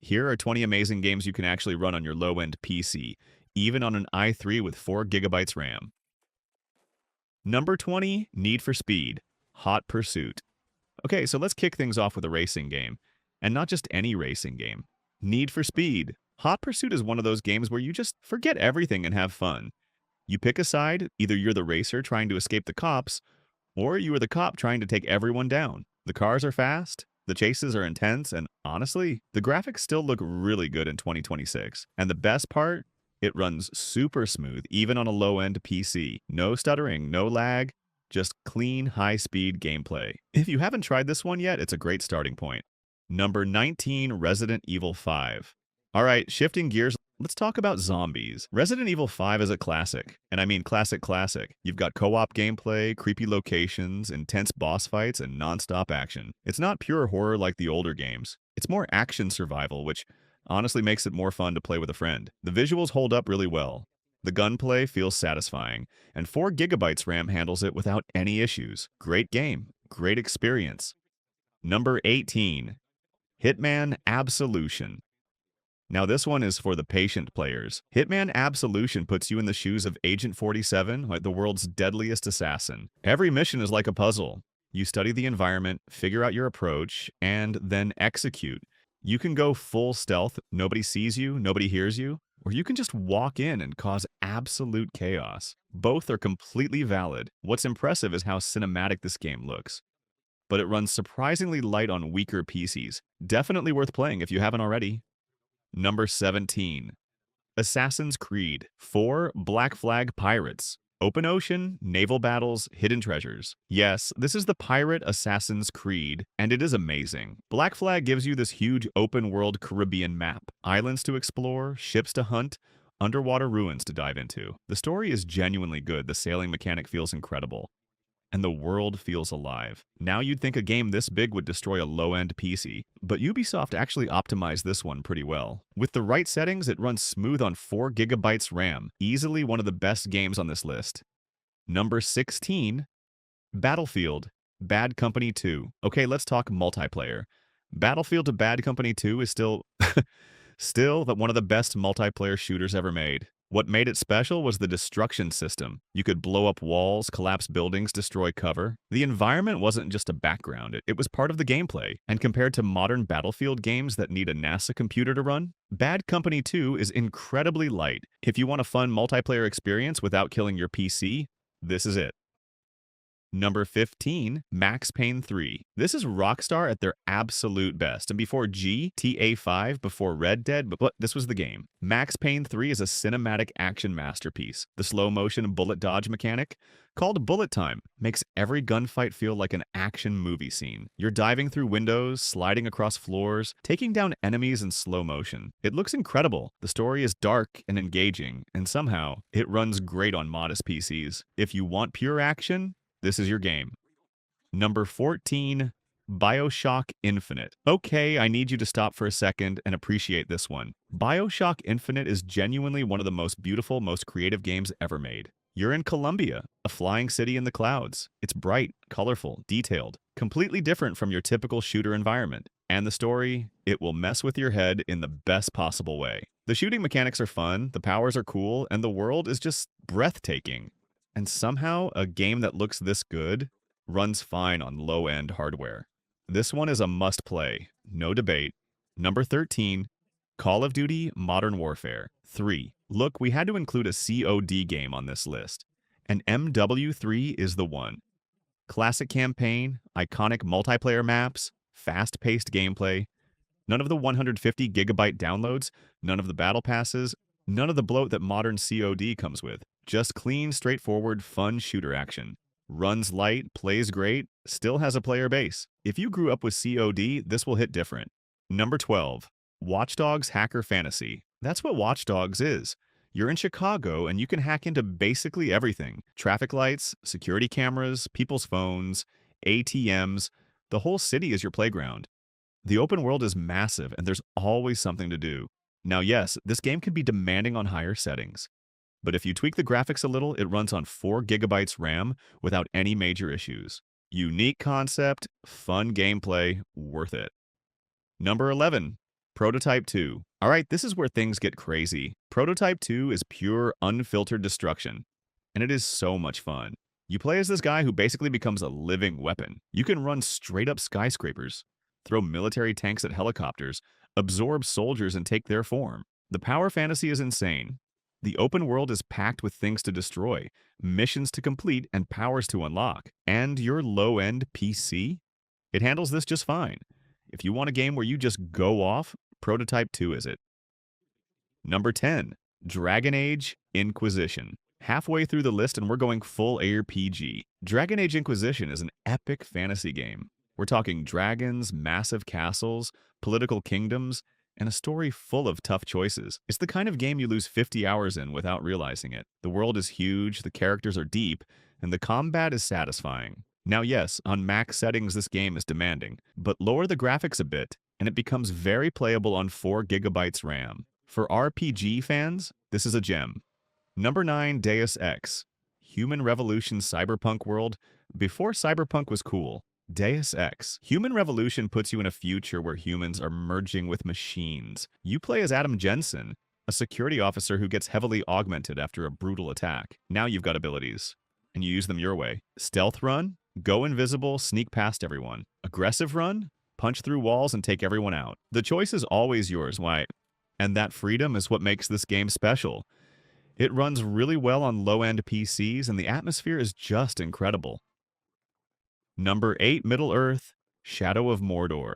Here are 20 amazing games you can actually run on your low-end PC, even on an i3 with 4 gigabytes RAM. Number 20, Need for Speed, Hot Pursuit. Okay, so let's kick things off with a racing game. And not just any racing game. Need for Speed. Hot Pursuit is one of those games where you just forget everything and have fun. You pick a side, either you're the racer trying to escape the cops, or you are the cop trying to take everyone down. The cars are fast, the chases are intense, and honestly, the graphics still look really good in 2026. And the best part? It runs super smooth, even on a low-end PC. No stuttering, no lag, just clean, high-speed gameplay. If you haven't tried this one yet, it's a great starting point. Number 19, Resident Evil 5. All right, shifting gears, let's talk about zombies. Resident Evil 5 is a classic, and I mean classic. You've got co-op gameplay, creepy locations, intense boss fights, and non-stop action. It's not pure horror like the older games. It's more action survival, which honestly makes it more fun to play with a friend. The visuals hold up really well. The gunplay feels satisfying, and 4 gigabytes RAM handles it without any issues. Great game, great experience. Number 18, Hitman Absolution. Now this one is for the patient players. Hitman Absolution puts you in the shoes of Agent 47, like the world's deadliest assassin. Every mission is like a puzzle. You study the environment, figure out your approach, and then execute. You can go full stealth, nobody sees you, nobody hears you, or you can just walk in and cause absolute chaos. Both are completely valid. What's impressive is how cinematic this game looks. But it runs surprisingly light on weaker PCs. Definitely worth playing if you haven't already. Number 17, Assassin's Creed 4 Black Flag Pirates. Open ocean, naval battles, hidden treasures. Yes, this is the pirate Assassin's Creed, and it is amazing. Black Flag gives you this huge open-world Caribbean map, islands to explore, ships to hunt, underwater ruins to dive into. The story is genuinely good, the sailing mechanic feels incredible, and the world feels alive. Now you'd think a game this big would destroy a low-end PC, but Ubisoft actually optimized this one pretty well. With the right settings, it runs smooth on 4 gigabytes RAM, easily one of the best games on this list. Number 16, Battlefield, Bad Company 2. Okay, let's talk multiplayer. Battlefield to Bad Company 2 is still one of the best multiplayer shooters ever made. What made it special was the destruction system. You could blow up walls, collapse buildings, destroy cover. The environment wasn't just a background, it was part of the gameplay. And compared to modern Battlefield games that need a NASA computer to run, Bad Company 2 is incredibly light. If you want a fun multiplayer experience without killing your PC, this is it. Number 15, Max Payne 3. This is Rockstar at their absolute best. And before GTA 5, before Red Dead, but this was the game. Max Payne 3 is a cinematic action masterpiece. The slow-motion bullet dodge mechanic, called bullet time, makes every gunfight feel like an action movie scene. You're diving through windows, sliding across floors, taking down enemies in slow motion. It looks incredible. The story is dark and engaging, and somehow, it runs great on modest PCs. If you want pure action, this is your game. Number 14, BioShock Infinite. Okay, I need you to stop for a second and appreciate this one. BioShock Infinite is genuinely one of the most beautiful, most creative games ever made. You're in Colombia, a flying city in the clouds. It's bright, colorful, detailed, completely different from your typical shooter environment. And the story, it will mess with your head in the best possible way. The shooting mechanics are fun, the powers are cool, and the world is just breathtaking. And somehow, a game that looks this good runs fine on low-end hardware. This one is a must-play, no debate. Number 13, Call of Duty Modern Warfare 3. Look, we had to include a COD game on this list, and MW3 is the one. Classic campaign, iconic multiplayer maps, fast-paced gameplay, none of the 150 gigabyte downloads, none of the battle passes, none of the bloat that modern COD comes with. Just clean, straightforward, fun shooter action. Runs light, plays great, still has a player base. If you grew up with COD, this will hit different. Number 12, Watch Dogs Hacker Fantasy. That's what Watch Dogs is. You're in Chicago and you can hack into basically everything. Traffic lights, security cameras, people's phones, ATMs. The whole city is your playground. The open world is massive and there's always something to do. Now yes, this game can be demanding on higher settings. But if you tweak the graphics a little, it runs on 4 gigabytes RAM without any major issues. Unique concept, fun gameplay, worth it. Number 11, Prototype 2. Alright, this is where things get crazy. Prototype 2 is pure, unfiltered destruction, and it is so much fun. You play as this guy who basically becomes a living weapon. You can run straight up skyscrapers, throw military tanks at helicopters, absorb soldiers and take their form. The power fantasy is insane. The open world is packed with things to destroy, missions to complete, and powers to unlock. And your low-end PC? It handles this just fine. If you want a game where you just go off, Prototype 2 is it. Number 10. Dragon Age Inquisition. Halfway through the list and we're going full ARPG. Dragon Age Inquisition is an epic fantasy game. We're talking dragons, massive castles, political kingdoms, and a story full of tough choices. It's the kind of game you lose 50 hours in without realizing it. The world is huge, the characters are deep, and the combat is satisfying. Now yes, on max settings this game is demanding, but lower the graphics a bit, and it becomes very playable on 4 gigabytes RAM. For RPG fans, this is a gem. Number 9, Deus Ex. Human Revolution Cyberpunk world before Cyberpunk was cool. Deus Ex. Human Revolution puts you in a future where humans are merging with machines. You play as Adam Jensen, a security officer who gets heavily augmented after a brutal attack. Now you've got abilities, and you use them your way. Stealth run, go invisible, sneak past everyone. Aggressive run, punch through walls and take everyone out. The choice is always yours, why? And that freedom is what makes this game special. It runs really well on low-end PCs, and the atmosphere is just incredible. Number 8, Middle-earth, Shadow of Mordor.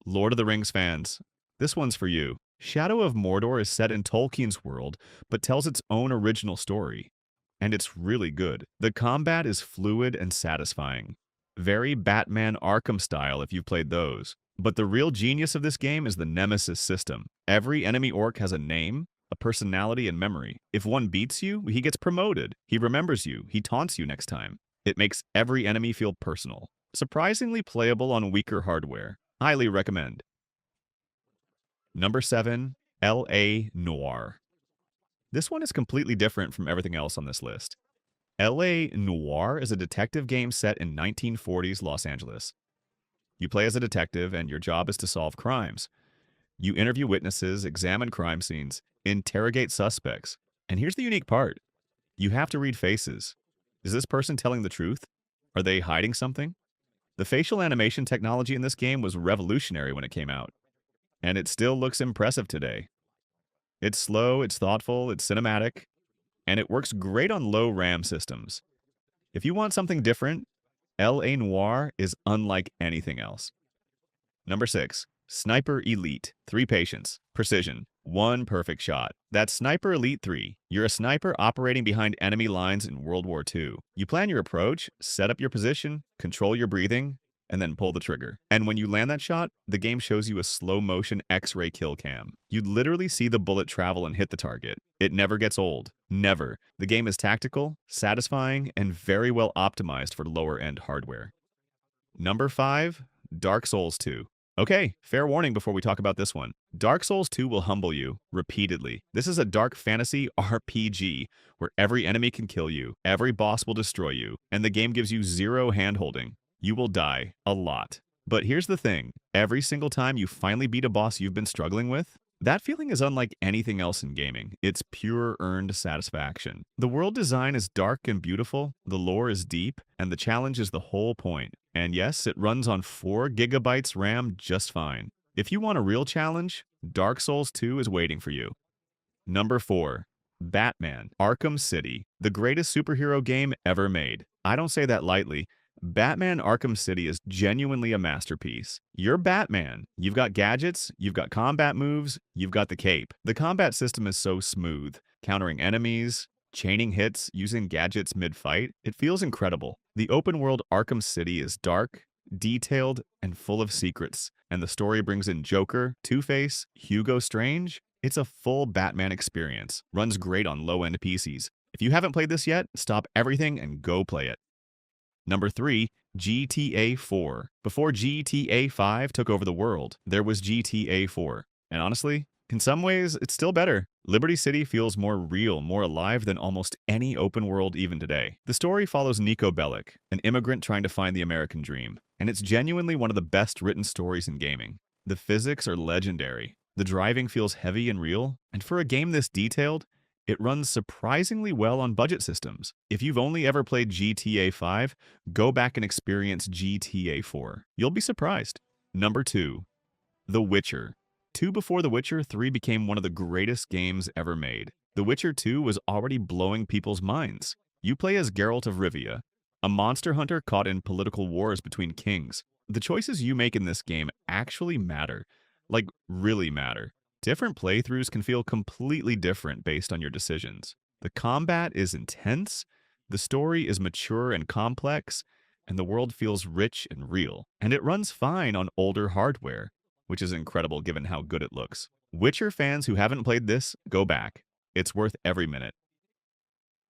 Lord of the Rings fans, this one's for you. Shadow of Mordor is set in Tolkien's world, but tells its own original story. And it's really good. The combat is fluid and satisfying. Very Batman Arkham style if you've played those. But the real genius of this game is the Nemesis system. Every enemy orc has a name, a personality, and memory. If one beats you, he gets promoted. He remembers you. He taunts you next time. It makes every enemy feel personal. Surprisingly playable on weaker hardware. Highly recommend. Number 7, L.A. Noire. This one is completely different from everything else on this list. L.A. Noire is a detective game set in 1940s Los Angeles. You play as a detective and your job is to solve crimes. You interview witnesses, examine crime scenes, interrogate suspects. And here's the unique part. You have to read faces. Is this person telling the truth? Are they hiding something? The facial animation technology in this game was revolutionary when it came out, and it still looks impressive today. It's slow, it's thoughtful, it's cinematic, and it works great on low RAM systems. If you want something different, L.A. Noire is unlike anything else. Number 6, Sniper Elite. 3 patients. Precision. 1 perfect shot. That's Sniper Elite 3. You're a sniper operating behind enemy lines in World War II. You plan your approach, set up your position, control your breathing, and then pull the trigger. And when you land that shot, the game shows you a slow-motion X-ray kill cam. You literally see the bullet travel and hit the target. It never gets old. Never. The game is tactical, satisfying, and very well optimized for lower-end hardware. Number 5, Dark Souls 2. Okay, fair warning before we talk about this one. Dark Souls 2 will humble you, repeatedly. This is a dark fantasy RPG where every enemy can kill you, every boss will destroy you, and the game gives you 0 handholding. You will die a lot. But here's the thing, every single time you finally beat a boss you've been struggling with, that feeling is unlike anything else in gaming. It's pure earned satisfaction. The world design is dark and beautiful, the lore is deep, and the challenge is the whole point. And yes, it runs on 4 gigabytes RAM just fine. If you want a real challenge, Dark Souls 2 is waiting for you. Number 4, Batman Arkham City, the greatest superhero game ever made. I don't say that lightly. Batman Arkham City is genuinely a masterpiece. You're Batman. You've got gadgets, you've got combat moves, you've got the cape. The combat system is so smooth, countering enemies, chaining hits, using gadgets mid-fight. It feels incredible. The open-world Arkham City is dark, detailed, and full of secrets. And the story brings in Joker, Two-Face, Hugo Strange. It's a full Batman experience. Runs great on low-end PCs. If you haven't played this yet, stop everything and go play it. Number 3, GTA 4. Before GTA 5 took over the world, there was GTA 4. And honestly, in some ways, it's still better. Liberty City feels more real, more alive than almost any open world even today. The story follows Nico Bellic, an immigrant trying to find the American dream. And it's genuinely one of the best written stories in gaming. The physics are legendary. The driving feels heavy and real, and for a game this detailed, it runs surprisingly well on budget systems. If you've only ever played GTA 5, go back and experience GTA 4. You'll be surprised. Number 2. The Witcher. 2 before The Witcher, 3 became one of the greatest games ever made. The Witcher 2 was already blowing people's minds. You play as Geralt of Rivia, a monster hunter caught in political wars between kings. The choices you make in this game actually matter. Like, really matter. Different playthroughs can feel completely different based on your decisions. The combat is intense, the story is mature and complex, and the world feels rich and real. And it runs fine on older hardware, which is incredible given how good it looks. Witcher fans who haven't played this, go back. It's worth every minute.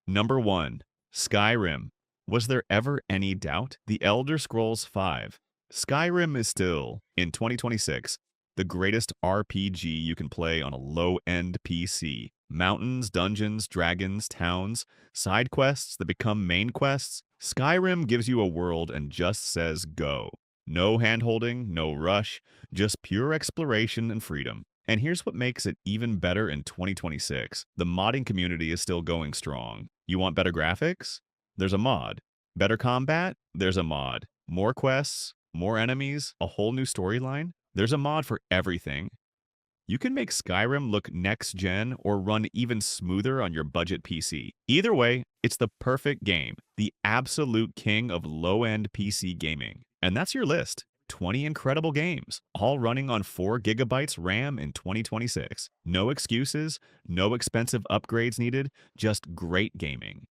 Number 1. Skyrim. Was there ever any doubt? The Elder Scrolls V. Skyrim is still, in 2026, the greatest RPG you can play on a low-end PC. Mountains, dungeons, dragons, towns, side quests that become main quests. Skyrim gives you a world and just says go. No hand-holding, no rush, just pure exploration and freedom. And here's what makes it even better in 2026. The modding community is still going strong. You want better graphics? There's a mod. Better combat? There's a mod. More quests? More enemies? A whole new storyline? There's a mod for everything. You can make Skyrim look next-gen or run even smoother on your budget PC. Either way, it's the perfect game, the absolute king of low-end PC gaming. And that's your list. 20 incredible games, all running on 4 gigabytes RAM in 2026. No excuses, no expensive upgrades needed, just great gaming.